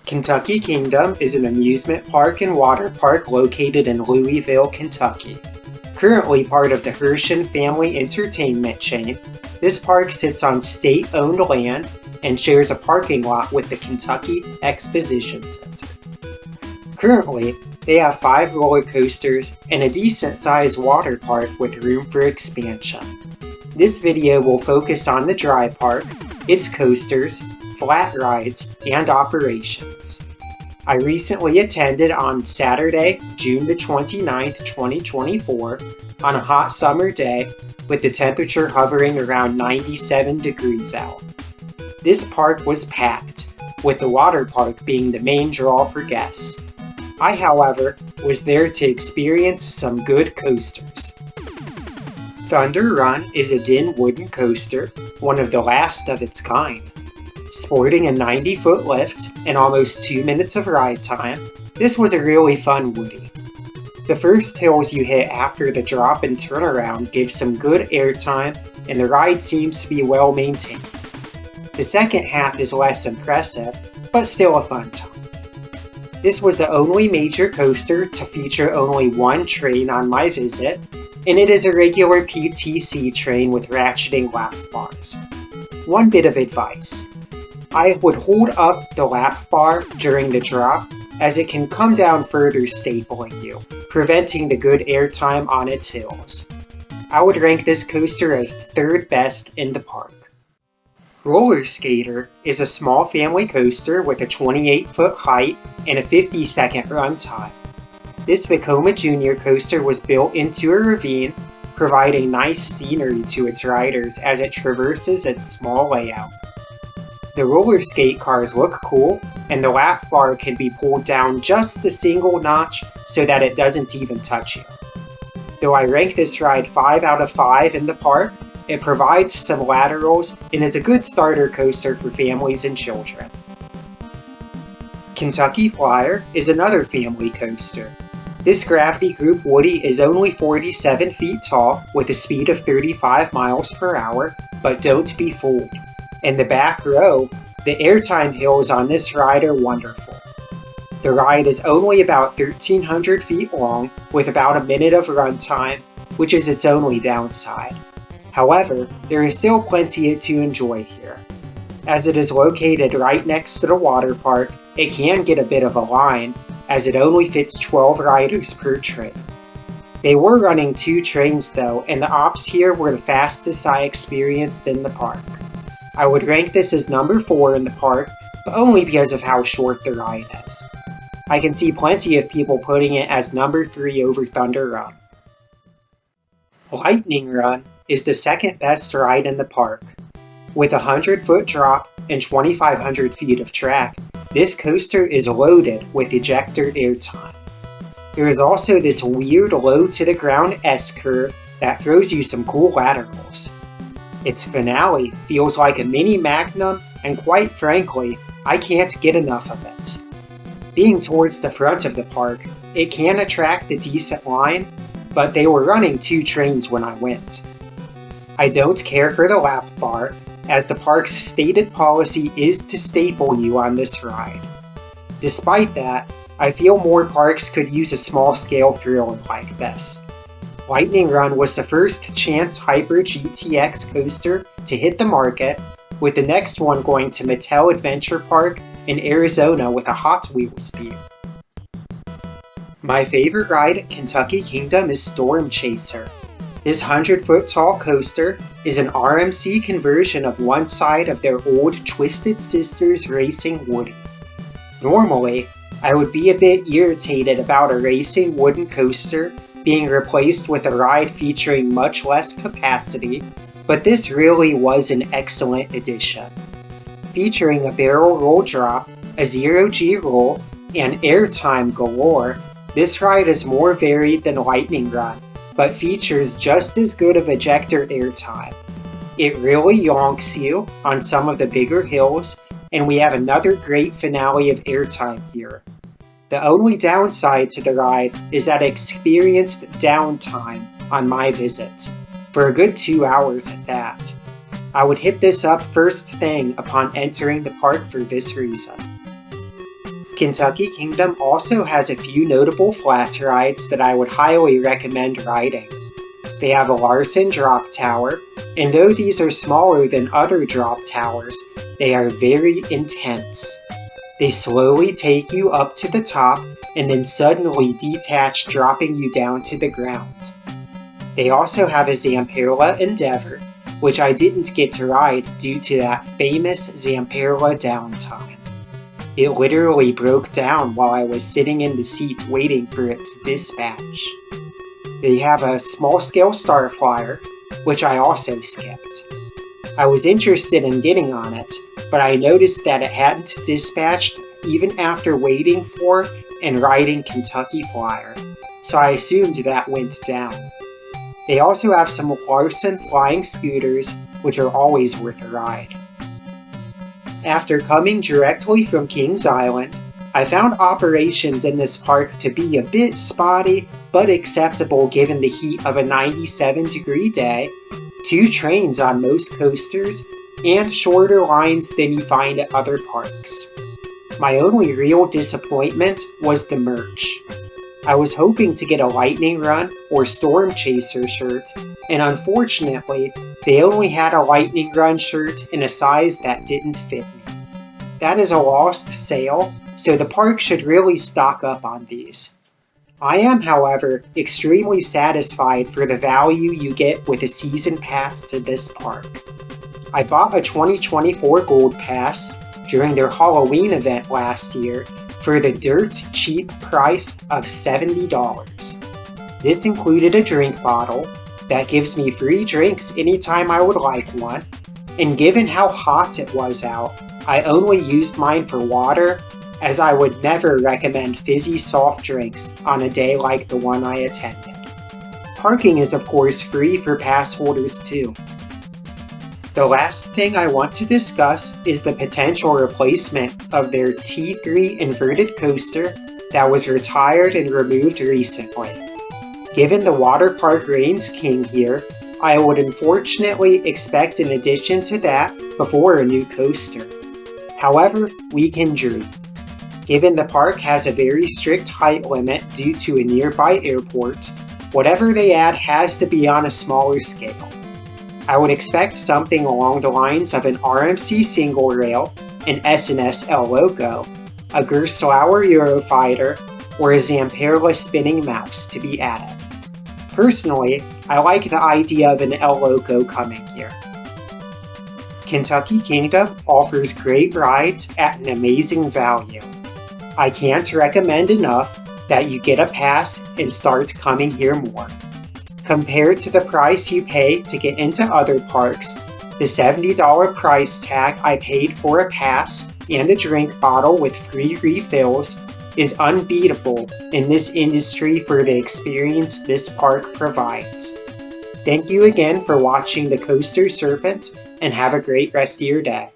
Kentucky Kingdom is an amusement park and water park located in Louisville, Kentucky. Currently part of the Herschend family entertainment chain, this park sits on state-owned land and shares a parking lot with the Kentucky Exposition Center. Currently, they have 5 roller coasters and a decent-sized water park with room for expansion. This video will focus on the dry park, its coasters, flat rides, and operations. I recently attended on Saturday, June the 29th, 2024, on a hot summer day with the temperature hovering around 97 degrees out. This park was packed, with the water park being the main draw for guests. I, however, was there to experience some good coasters. Thunder Run is a din wooden coaster, one of the last of its kind. Sporting a 90-foot lift and almost 2 minutes of ride time, this was a really fun woody. The first hills you hit after the drop and turnaround give some good airtime, and the ride seems to be well maintained. The second half is less impressive, but still a fun time. This was the only major coaster to feature only one train on my visit, and it is a regular PTC train with ratcheting lap bars. One bit of advice. I would hold up the lap bar during the drop, as it can come down further stapling you, preventing the good airtime on its hills. I would rank this coaster as third best in the park. Roller Skater is a small family coaster with a 28-foot height and a 50-second run time. This Vekoma Jr. coaster was built into a ravine, providing nice scenery to its riders as it traverses its small layout. The roller skate cars look cool, and the lap bar can be pulled down just a single notch so that it doesn't even touch you. Though I rank this ride 5 out of 5 in the park, it provides some laterals and is a good starter coaster for families and children. Kentucky Flyer is another family coaster. This Gravity Group Woody is only 47 feet tall with a speed of 35 miles per hour, but don't be fooled. In the back row, the airtime hills on this ride are wonderful. The ride is only about 1,300 feet long with about a minute of runtime, which is its only downside. However, there is still plenty to enjoy here. As it is located right next to the water park, it can get a bit of a line, as it only fits 12 riders per train. They were running 2 trains though, and the ops here were the fastest I experienced in the park. I would rank this as number 4 in the park, but only because of how short the ride is. I can see plenty of people putting it as number 3 over Thunder Run. Lightning Run is the second best ride in the park. With a 100-foot drop and 2,500 feet of track, this coaster is loaded with ejector airtime. There is also this weird low-to-the-ground S-curve that throws you some cool laterals. Its finale feels like a mini Magnum, and quite frankly, I can't get enough of it. Being towards the front of the park, it can attract a decent line, but they were running 2 trains when I went. I don't care for the lap bar, as the park's stated policy is to staple you on this ride. Despite that, I feel more parks could use a small-scale thrill like this. Lightning Run was the first Chance Hyper GTX coaster to hit the market, with the next one going to Mattel Adventure Park in Arizona with a Hot Wheels theme. My favorite ride at Kentucky Kingdom is Storm Chaser. This 100-foot tall coaster is an RMC conversion of one side of their old Twisted Sisters racing Woody. Normally, I would be a bit irritated about a racing wooden coaster being replaced with a ride featuring much less capacity, but this really was an excellent addition. Featuring a barrel roll drop, a 0G roll, and airtime galore, this ride is more varied than Lightning Run, but features just as good of ejector airtime. It really yonks you on some of the bigger hills, and we have another great finale of airtime here. The only downside to the ride is that I experienced downtime on my visit, for a good 2 hours at that. I would hit this up first thing upon entering the park for this reason. Kentucky Kingdom also has a few notable flat rides that I would highly recommend riding. They have a Larson drop tower, and though these are smaller than other drop towers, they are very intense. They slowly take you up to the top and then suddenly detach, dropping you down to the ground. They also have a Zamperla Endeavor, which I didn't get to ride due to that famous Zamperla downtime. It literally broke down while I was sitting in the seat waiting for it to dispatch. They have a small-scale Starflyer, which I also skipped. I was interested in getting on it, but I noticed that it hadn't dispatched even after waiting for and riding Kentucky Flyer, so I assumed that went down. They also have some Larson flying scooters, which are always worth a ride. After coming directly from Kings Island, I found operations in this park to be a bit spotty, but acceptable given the heat of a 97-degree day, 2 trains on most coasters, and shorter lines than you find at other parks. My only real disappointment was the merch. I was hoping to get a Lightning Run or Storm Chaser shirt, and unfortunately, they only had a Lightning Run shirt in a size that didn't fit me. That is a lost sale, so the park should really stock up on these. I am, however, extremely satisfied for the value you get with a season pass to this park. I bought a 2024 Gold Pass during their Halloween event last year for the dirt cheap price of $70. This included a drink bottle that gives me free drinks anytime I would like one, and given how hot it was out, I only used mine for water, as I would never recommend fizzy soft drinks on a day like the one I attended. Parking is of course free for pass holders too. The last thing I want to discuss is the potential replacement of their T3 inverted coaster that was retired and removed recently. Given the water park reigns king here, I would unfortunately expect an addition to that before a new coaster. However, we can dream. Given the park has a very strict height limit due to a nearby airport, whatever they add has to be on a smaller scale. I would expect something along the lines of an RMC single rail, an S&S El Loco, a Gerstlauer Eurofighter, or a Zamperla spinning mouse to be added. Personally, I like the idea of an El Loco coming here. Kentucky Kingdom offers great rides at an amazing value. I can't recommend enough that you get a pass and start coming here more. Compared to the price you pay to get into other parks, the $70 price tag I paid for a pass and a drink bottle with free refills is unbeatable in this industry for the experience this park provides. Thank you again for watching the Coaster Serpent, and have a great rest of your day.